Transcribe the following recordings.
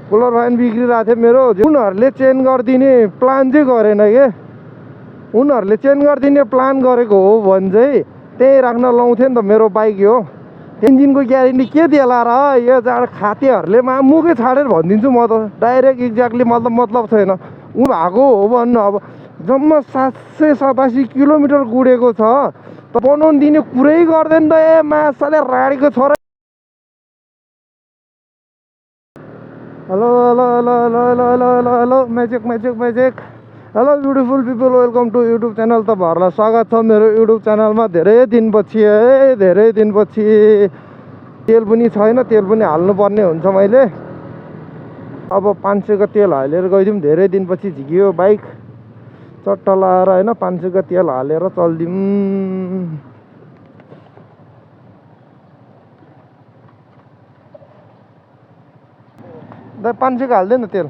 Cooler fan बिग्रिरहेको थियो मेरो। उनीहरूले चेन्ज गरिदिने प्लान चाहिँ गरेन के। उनीहरूले चेन्ज गरिदिने प्लान गरेको हो भने चाहिँ त्यही राख्न लाउँथ्यो नि त मेरो बाइक हो। इन्जिनको ग्यारेन्टी के देला र यो जाँड खातेहरूले मुखै छाडेर भनिदिन्छु म त डाइरेक्ट एक्ज्याक्टली मतलब छैन। ऊ भएको हो भन्नु। अब जम्मा 787 किलोमिटर गुडेको छ त बनाउनु दिने कुरै गर्दैन त। ए मासाले राडीको छोरा। Hello hello hello hello hello hello hello hello magic hello beautiful people, welcome to YouTube channel. तपाईँहरूलाई स्वागत छ मेरो युट्युब च्यानलमा। धेरै दिनपछि है, धेरै दिनपछि। तेल पनि छैन, तेल पनि हाल्नुपर्ने हुन्छ मैले। अब 500 को तेल हालेर गइदिउँ। धेरै दिनपछि झिकियो बाइक चट्ट लाएर होइन। 500 को तेल हालेर चल्दिउँ। दा 500 को हाल्दैन तेल।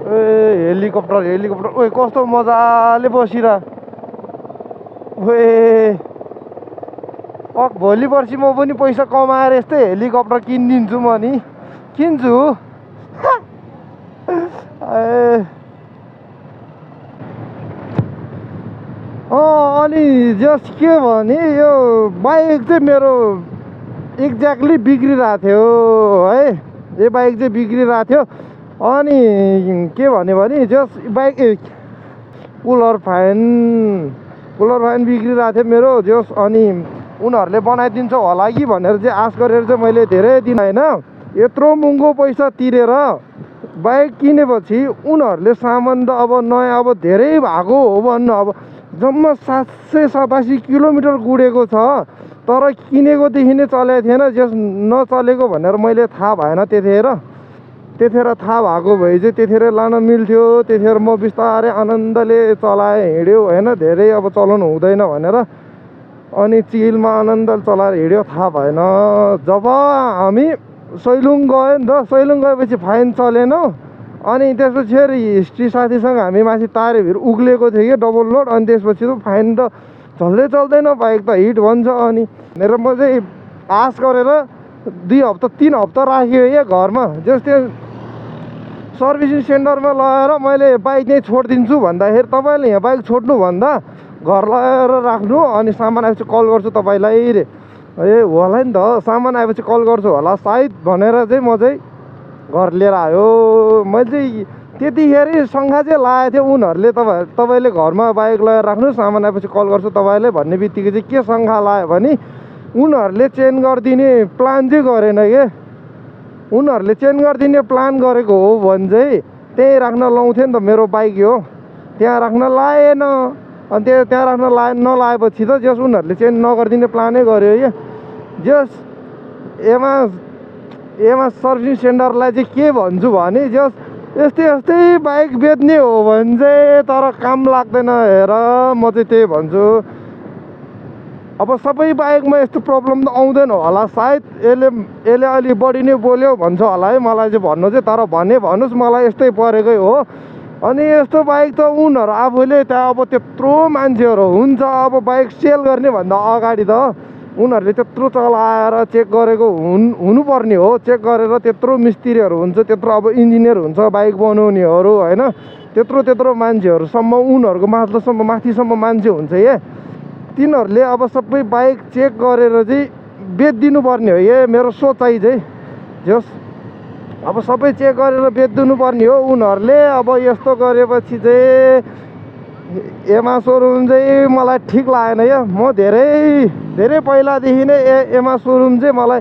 ए हेलिकप्टर ओए कस्तो मजाले बसिरा। ओए भोलि पर्सि म पनि पैसा कमाएर यस्तै हेलिकप्टर किनिदिन्छु म नि। किन्छु। अनि जस्ट के भने यो बाइक चाहिँ मेरो एक्ज्याक्टली बिग्रिरहेको थियो है। यो बाइक चाहिँ बिग्रिरहेको थियो। अनि के भन्यो भने जस्ट बाइक कुलर फ्यान बिग्रिरहेको थियो मेरो जस। अनि उनीहरूले बनाइदिन्छ होला कि भनेर चाहिँ आश गरेर चाहिँ मैले धेरै दिन होइन यत्रो महँगो पैसा तिरेर बाइक किनेपछि उनीहरूले सामान त अब नयाँ अब धेरै भएको हो भन्नु। अब जम्मा 787 किलोमिटर गुडेको छ तर किनेकोदेखि नै चलेको थिएन। जस नचलेको भनेर मैले थाहा भएन त्यतिखेर थाहा भएको भए चाहिँ त्यतिखेर लान मिल्थ्यो। त्यतिखेर म बिस्तारै आनन्दले चलाएँ हिँड्यो होइन। धेरै अब चलाउनु हुँदैन भनेर अनि चिलमा आनन्दले चलाएर हिँड्यो। थाहा भएन जब हामी सैलुङ गयो नि त। सैलुङ गएपछि फाइन चलेन। अनि त्यसपछि फेरि हिस्ट्री साथीसँग हामी माथि तारेभिर उक्लेको थियो कि डबल लोड। अनि त्यसपछि त फाइन त झल्लै चल्दैन, बाइक त हिट भन्छ। अनि मेरो म चाहिँ आश गरेर 2 हप्ता 3 हप्ता राख्यो या घरमा। जस्तै सर्भिसिङ सेन्टरमा लगेर मैले बाइक चाहिँ छोडिदिन्छु भन्दाखेरि तपाईँले यहाँ बाइक छोड्नुभन्दा घर लगेर राख्नु अनि सामान आएपछि कल गर्छु तपाईँलाई रे। ए होला नि त, सामान आएपछि कल गर्छु होला सायद भनेर चाहिँ म चाहिँ घर लिएर आयो। मैले चाहिँ त्यतिखेर शङ्का चाहिँ लागेको थियो उनीहरूले तपाईँले घरमा बाइक लगेर राख्नु सामान आएपछि कल गर्छु तपाईँले भन्ने बित्तिकै चाहिँ के शङ्का लाग्यो भने उनीहरूले चेन्ज गरिदिने प्लान चाहिँ गरेन के। उनीहरूले चेन्ज गरिदिने प्लान गरेको हो भने चाहिँ त्यही राख्न लाउँथ्यो नि त मेरो बाइक हो। त्यहाँ राख्न लाएन। अनि त्यहाँ राख्न नलाएपछि त जस उनीहरूले चेन्ज नगरिदिने प्लानै गर्यो क्या। जस एमा सर्भिसिङ सेन्टरलाई चाहिँ के भन्छु भने जस यस्तै बाइक बेच्ने हो भने चाहिँ तर काम लाग्दैन हेर। म चाहिँ त्यही भन्छु। अब सबै बाइकमा यस्तो प्रब्लम त आउँदैन होला सायद। यसले अलि बढी नै बोल्यो भन्छ होला है मलाई चाहिँ भन्नु चाहिँ। तर भन्नुहोस् मलाई यस्तै परेकै हो। अनि यस्तो बाइक त उनीहरू आफूले त्यहाँ अब त्यत्रो मान्छेहरू हुन्छ अब बाइक सेल गर्ने भन्दा अगाडि त उनीहरूले त्यत्रो चलाएर चेक गरेको हुनुपर्ने हो। चेक गरेर त्यत्रो मिस्त्रीहरू हुन्छ, त्यत्रो अब इन्जिनियर हुन्छ बाइक बनाउनेहरू होइन। त्यत्रो मान्छेहरूसम्म उनीहरूको माथिसम्म मान्छे हुन्छ या। तिनीहरूले अब सबै बाइक चेक गरेर चाहिँ बेचिदिनु पर्ने हो। यो मेरो सोचाइ चाहिँ जस अब सबै चेक गरेर बेचिदिनु पर्ने हो उनीहरूले। अब यस्तो गरेपछि चाहिँ एमा सोरुम चाहिँ मलाई ठिक लागेन या। म धेरै पहिलादेखि नै एमा सोरुम चाहिँ मलाई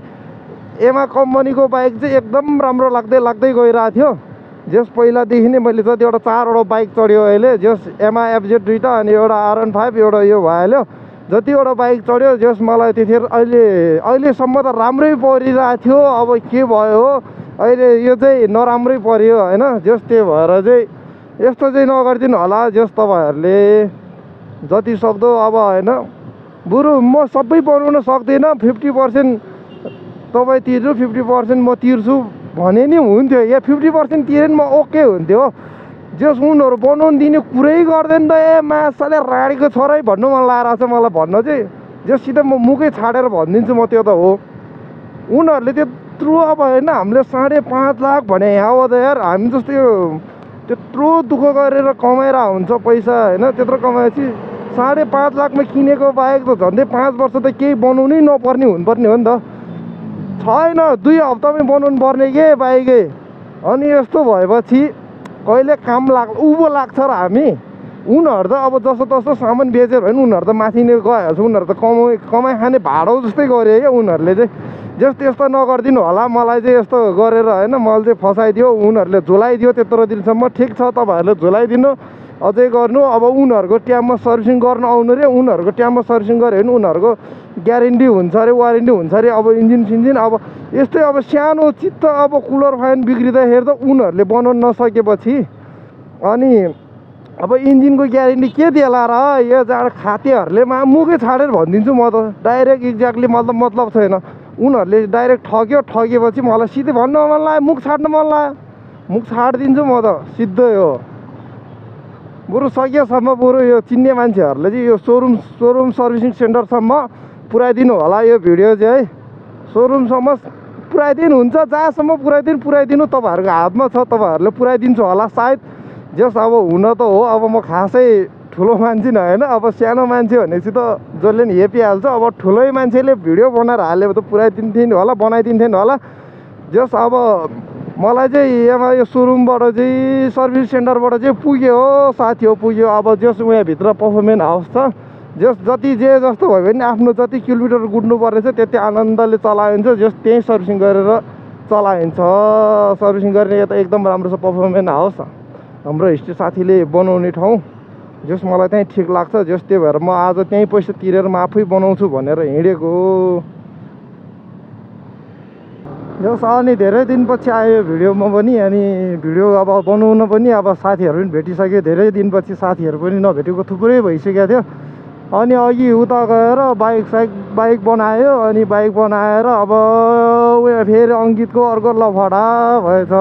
एमा कम्पनीको बाइक चाहिँ एकदम राम्रो लाग्दै गइरहेको थियो। जस पहिलादेखि नै मैले जतिवटा 4वटा बाइक चढ्यो अहिले जस एमा FZ 2टा अनि एउटा R15 एउटा यो भइहाल्यो। जतिवटा बाइक चढ्यो जस मलाई त्यतिखेर अहिलेसम्म त राम्रै परिरहेको थियो। अब के भयो अहिले यो चाहिँ नराम्रै पर्यो होइन। जस त्यही भएर चाहिँ यस्तो चाहिँ नगरिदिनु होला। जस तपाईँहरूले जति सक्दो अब होइन बरु म सबै बनाउन सक्दिनँ, 50% तपाईँ तिर्नु 50% म तिर्छु भने नि हुन्थ्यो। या 50% तिरे नि म ओके हुन्थ्यो। जस उनीहरू बनाउनु दिने कुरै गर्दैन त, ए मासाले राडीको छोरै भन्नु मन लागेर छ मलाई भन्न चाहिँ। जससित म मुखै छाडेर भनिदिन्छु म, त्यो त हो। उनीहरूले त्यत्रो अब होइन, हामीले 5.5 लाख भने यहाँ हो त यार, हामी जस्तो यो त्यत्रो दुःख गरेर कमाएर हुन्छ पैसा होइन, त्यत्रो कमाएपछि 5.5 लाखमा किनेको बाइक त झन्डै 5 वर्ष त केही बनाउनै नपर्ने हुनुपर्ने हो नि त। छैन, 2 हप्तामै बनाउनु पर्ने के बाइकै। अनि यस्तो भएपछि कहिले काम उँभो लाग्छ र हामी। उनीहरू त अब जस्तो तस्तो सामान बेच्यो भने उनीहरू त माथि नै गइहाल्छ। उनीहरू त कमाइ खाने भाडो जस्तै गऱ्यो क्या उनीहरूले चाहिँ। जस्तो यस्तो नगरिदिनु होला, मलाई चाहिँ यस्तो गरेर होइन मैले चाहिँ फसाइदियो, उनीहरूले झुलाइदियो त्यत्रो दिनसम्म। ठिक छ, तपाईँहरूले झुलाइदिनु, अझै गर्नु। अब उनीहरूको टाइममा सर्भिसिङ गर्न आउनु रे, उनीहरूको टाइममा सर्भिसिङ गऱ्यो भने उनीहरूको ग्यारेन्टी हुन्छ अरे, वारेन्टी हुन्छ अरे। अब इन्जिन सिन्जिन अब यस्तै अब सानो चित्त अब कुलर फ्यान बिग्रिँदाखेरि त उनीहरूले बनाउन नसकेपछि अनि अब इन्जिनको ग्यारेन्टी के देला र? यो जाँड खातेहरूले मुखै छाडेर भनिदिन्छु म त डाइरेक्ट एक्ज्याक्टली, मतलब छैन। उनीहरूले डाइरेक्ट ठगेपछि मलाई सिधै भन्न मन लाग्यो, मुख छाड्न मन लाग्यो, मुख छाडिदिन्छु म त सिधै हो। बरु सकेसम्म बरु यो चिन्ने मान्छेहरूले चाहिँ यो सोरुम सर्भिसिङ सेन्टरसम्म पुऱ्याइदिनु होला यो भिडियो चाहिँ है। सोरुमसम्म पुऱ्याइदिनुहुन्छ, जहाँसम्म पुऱ्याइदिनु तपाईँहरूको हातमा छ, तपाईँहरूले पुऱ्याइदिन्छु होला सायद। जस अब हुन त हो, अब म खासै ठुलो मान्छे न होइन, अब सानो मान्छे भनेपछि त जसले नि हेपिहाल्छ। अब ठुलै मान्छेले भिडियो बनाएर हाल्यो त पुऱ्याइदिन्थ्यो नि होला, बनाइदिन्थ्यो नि होला। जस अब मलाई चाहिँ यहाँ यो सोरुमबाट चाहिँ सर्भिस सेन्टरबाट चाहिँ पुग्यो हो साथी हो, पुग्यो। अब जस उहाँभित्र पर्फर्मेन्स हाउस छ, जस जति जे जस्तो भयो भने आफ्नो जति किलोमिटर कुद्नु पर्ने छ त्यति आनन्दले चलाइन्छ। जस त्यहीँ सर्भिसिङ गरेर चलाइन्छ। सर्भिसिङ गर्ने यता एकदम राम्रो छ पर्फर्मेन्स हाउस, हाम्रो हिस्ट्री साथीले बनाउने ठाउँ। जस मलाई त्यहीँ ठिक लाग्छ। जस त्यही भएर म आज त्यहीँ पैसा तिरेर म आफै बनाउँछु भनेर हिँडेको। जस अनि धेरै दिनपछि आयो भिडियोमा पनि, अनि भिडियो अब बनाउन पनि अब साथीहरू पनि भेटिसक्यो। धेरै दिनपछि साथीहरू पनि नभेटेको थुप्रै भइसकेको थियो। अनि अघि उता गएर बाइक बनायो। अनि बाइक बनाएर अब उयो फेरि अङ्कितको अर्को लफडा भएछ।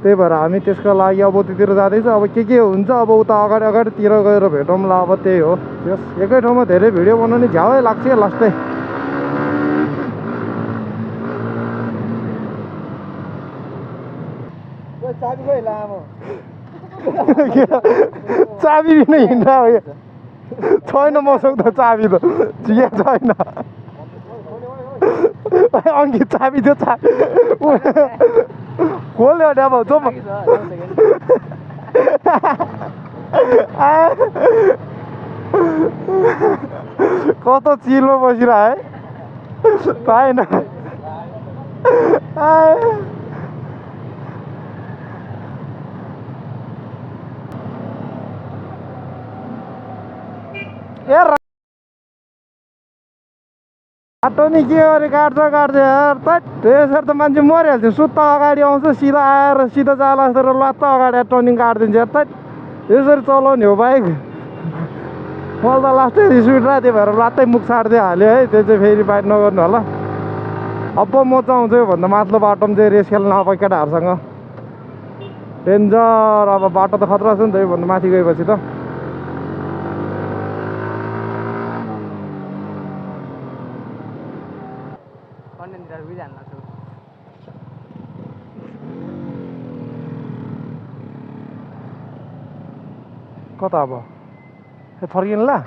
त्यही भएर हामी त्यसको लागि अब त्यतिर जाँदैछ। अब के हुन्छ अब उता अगाडितिर गएर भेटौँला। अब त्यही हो, यस एकै ठाउँमा धेरै भिडियो बनाउने झ्यावै लाग्छ लास्टै। चाबी बिना हिँड्दा हो, छैन मसँग त चाबी त ठिकै छैन। अङ्कित चाबी त्यो खोल्यो भने अब जो कस्तो चिलमा बसिरह है, पाएन। ए बाटो नि के गरे काट्छ यार। त्यसरी त मान्छे मरिहाल्छ। सुत्ता अगाडि आउँछ, सिधा आएर सिधा जाला जस्तो लात्त अगाडि टर्निङ काटिदिन्छ यार। यसरी चलाउने हो बाइक? मलाई त लास्टै रिस उठ्यो, त्यही भएर लात्तै मुख छाड्दै हाल्यो है। त्यो चाहिँ फेरि बाइक नगर्नु होला। अब म चाहन्छु योभन्दा माथिल्लो बाटोमा चाहिँ रेस खेल्न अब केटाहरूसँग डेन्जर। अब बाटो त खतरा छ नि त योभन्दा माथि गएपछि त। कता अब फर्किनुला?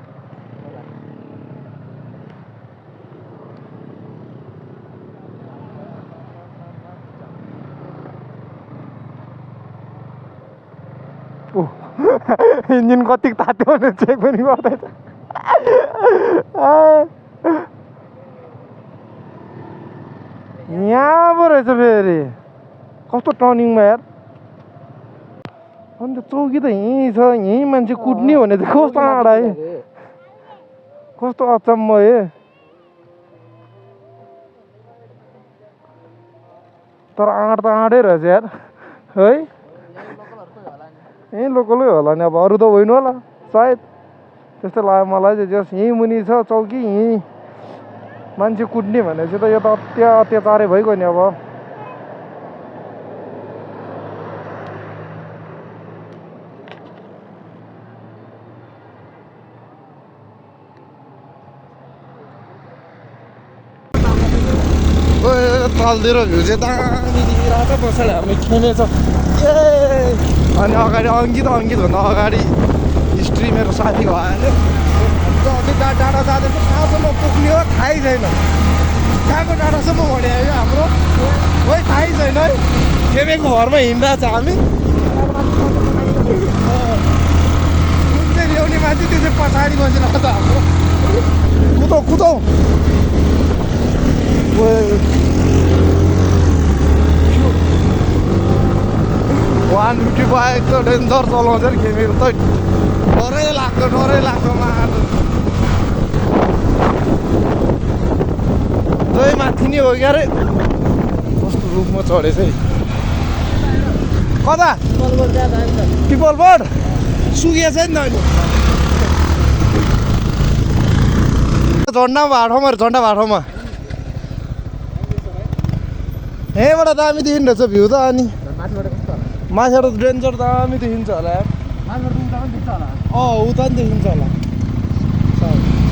इन्जिन कति तात्यो भने चेक पनि गर्दैछ। यहाँ पो रहेछ फेरि, कस्तो टर्निङमा यार। अन्त चौकी त यहीँ छ, यहीँ मान्छे कुद्ने भने चाहिँ कस्तो आँडा है, कस्तो अचम्म है। तर आँट त आँटै रहेछ यार है। यहीँ लोकलै होला नि, अब अरू त होइन होला सायद। त्यस्तो लाग्यो मलाई चाहिँ। जस यहीँ मुनि छ चौकी, यहीँ मान्छे कुट्ने भनेपछि त यो त अत्याचारै भइगयो नि अब। तलतिर भ्यू चाहिँ दामी देखिरहेको छ। पछाडि हामी खेल्नेछ ए, अनि अगाडि अङ्कित भन्दा अगाडि हिस्ट्री मेरो साथीको आयो। हामी त अझै डाँडा जाँदैछ, कहाँसम्म पुग्ने हो थाहै छैन। कहाँको डाँडासम्म भन्यो आयो हाम्रो खोइ थाहै छैन है। खेमेको घरमा हिँडिरहेको छ हामी। जुन चाहिँ ल्याउने मान्छे त्यो चाहिँ पछाडि बसिरहेको छ हाम्रो। कुदौ 150 बाइक त डेन्जर चलाउँछ नि खेमेको त। डरै लाग्छ मार। जय माथि नै हो क्या रे। कस्तो रुखमा चढेछ है। कता पिपल बोर्ड सुकेको छ नि त अहिले। झन्डा भाटोमा झन्डा भाटोमा यहीँबाट दामी देखिँदो रहेछ भ्यू त। अनि माथिबाट डेन्जर दामी देखिन्छ होला यार। उता पनि देखिन्छ होला सायद।